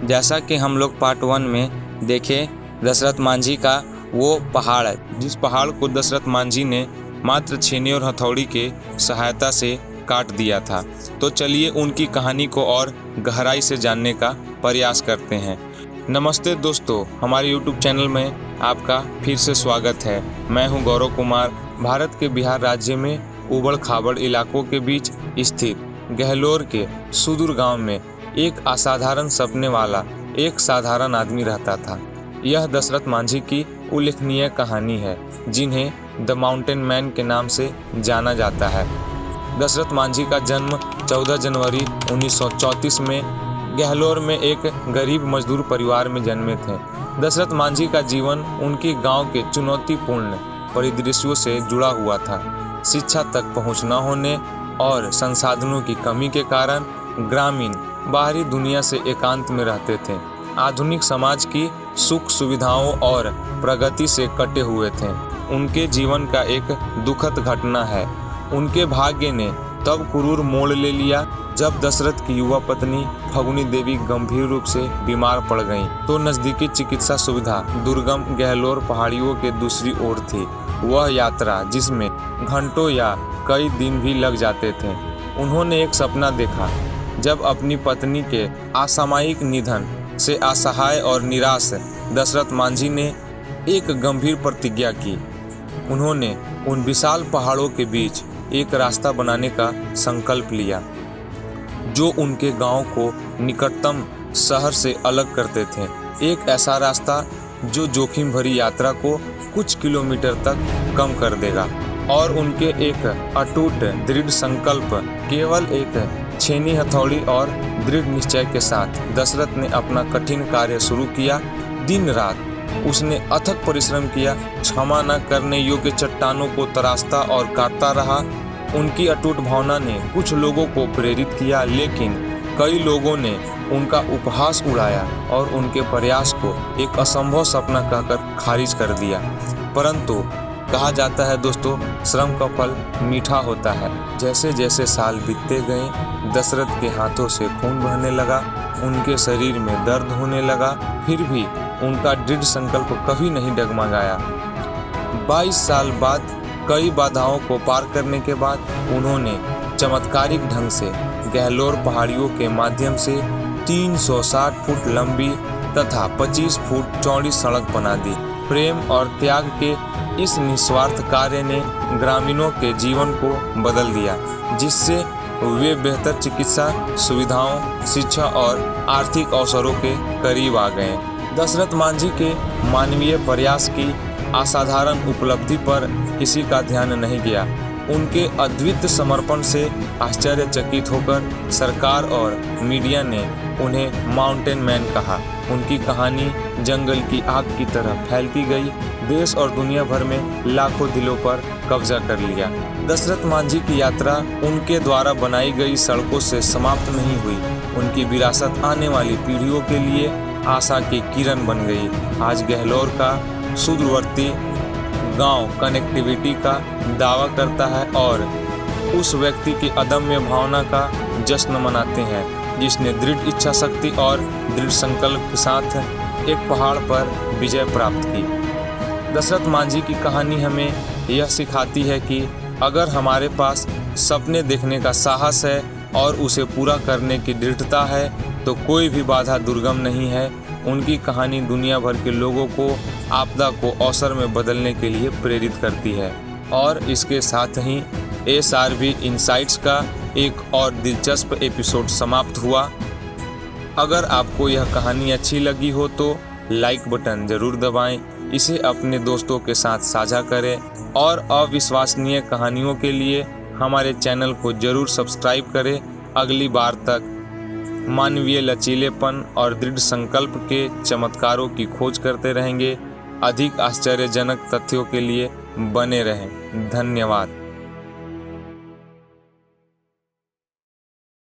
जैसा कि हम लोग पार्ट 1 में देखे, दशरथ मांझी का वो पहाड़ है जिस पहाड़ को दशरथ मांझी ने मात्र छेनी और हथौड़ी के सहायता से काट दिया था। तो चलिए उनकी कहानी को और गहराई से जानने का प्रयास करते हैं। नमस्ते दोस्तों, हमारे YouTube चैनल में आपका फिर से स्वागत है। मैं हूं गौरव कुमार। भारत के बिहार राज्य में उबड़ खाबड़ इलाकों के बीच स्थित गहलोर के सुदूर गांव में एक असाधारण सपने वाला एक साधारण आदमी रहता था। यह दशरथ मांझी की उल्लेखनीय कहानी है, जिन्हें द माउंटेन मैन के नाम से जाना जाता है। दशरथ मांझी का जन्म 14 जनवरी 1934 में गहलोर में एक गरीब मजदूर परिवार में जन्मे थे। दशरथ मांझी का जीवन उनकी गांव के चुनौतीपूर्ण परिदृश्यों से जुड़ा हुआ था। शिक्षा तक पहुंच न होने और संसाधनों की कमी के कारण ग्रामीण बाहरी दुनिया से एकांत में रहते थे। आधुनिक समाज की सुख सुविधाओं और प्रगति से कटे हुए थे। उनके जीवन का एक दुखद घटना है। उनके भाग्य ने तब क्रूर मोड़ ले लिया जब दशरथ की युवा पत्नी फगुनी देवी गंभीर रूप से बीमार पड़ गईं। तो नजदीकी चिकित्सा सुविधा दुर्गम गहलोर पहाड़ियों के दूसरी ओर थी। वह यात्रा जिसमें घंटों या कई दिन भी लग जाते थे। उन्होंने एक सपना देखा। जब अपनी पत्नी के असामयिक निधन से असहाय और निराश दशरथ मांझी ने एक गंभीर प्रतिज्ञा की। उन्होंने उन विशाल पहाड़ों के बीच एक रास्ता बनाने का संकल्प लिया, जो उनके गांव को निकटतम शहर से अलग करते थे। एक ऐसा रास्ता जो जोखिम भरी यात्रा को कुछ किलोमीटर तक कम कर देगा। और उनके एक अटूट दृढ़ संकल्प, केवल एक छेनी हथौड़ी और दृढ़ निश्चय के साथ दशरथ ने अपना कठिन कार्य शुरू किया। दिन रात उसने अथक परिश्रम किया, क्षमा न करने योग्य चट्टानों को तराशता और काटता रहा। उनकी अटूट भावना ने कुछ लोगों को प्रेरित किया, लेकिन कई लोगों ने उनका उपहास उड़ाया और उनके प्रयास को एक असंभव सपना कहकर खारिज कर दिया। परंतु कहा जाता है दोस्तों, श्रम का फल मीठा होता है। जैसे जैसे साल बीतते गए, दशरथ के हाथों से खून बहने लगा, उनके शरीर में दर्द होने लगा, फिर भी उनका दृढ़ संकल्प कभी नहीं डगमगाया। 22 साल बाद कई बाधाओं को पार करने के बाद उन्होंने चमत्कारिक ढंग से गहलोर पहाड़ियों के माध्यम से 360 फुट लंबी तथा 25 फुट चौड़ी सड़क बना दी। प्रेम और त्याग के इस निस्वार्थ कार्य ने ग्रामीणों के जीवन को बदल दिया, जिससे वे बेहतर चिकित्सा सुविधाओं, शिक्षा और आर्थिक अवसरों के करीब आ गए। दशरथ मांझी के मानवीय प्रयास की असाधारण उपलब्धि पर किसी का ध्यान नहीं गया। उनके अद्वितीय समर्पण से आश्चर्यचकित होकर सरकार और मीडिया ने उन्हें माउंटेन मैन कहा। उनकी कहानी जंगल की आग की तरह फैलती गई, देश और दुनिया भर में लाखों दिलों पर कब्जा कर लिया। दशरथ मांझी की यात्रा उनके द्वारा बनाई गई सड़कों से समाप्त नहीं हुई। उनकी विरासत आने वाली पीढ़ियों के लिए आशा की किरण बन गई। आज गहलोर का सुदूरवर्ती गांव कनेक्टिविटी का दावा करता है और उस व्यक्ति की अदम्य भावना का जश्न मनाते हैं, जिसने दृढ़ इच्छा शक्ति और दृढ़ संकल्प के साथ एक पहाड़ पर विजय प्राप्त की। दशरथ मांझी की कहानी हमें यह सिखाती है कि अगर हमारे पास सपने देखने का साहस है और उसे पूरा करने की दृढ़ता है, तो कोई भी बाधा दुर्गम नहीं है। उनकी कहानी दुनिया भर के लोगों को आपदा को अवसर में बदलने के लिए प्रेरित करती है। और इसके साथ ही SRB इनसाइट्स का एक और दिलचस्प एपिसोड समाप्त हुआ। अगर आपको यह कहानी अच्छी लगी हो तो लाइक बटन जरूर दबाएं, इसे अपने दोस्तों के साथ साझा करें और अविश्वसनीय कहानियों के लिए हमारे चैनल को जरूर सब्सक्राइब करें। अगली बार तक मानवीय लचीलेपन और दृढ़ संकल्प के चमत्कारों की खोज करते रहेंगे। अधिक आश्चर्यजनक तथ्यों के लिए बने रहें। धन्यवाद।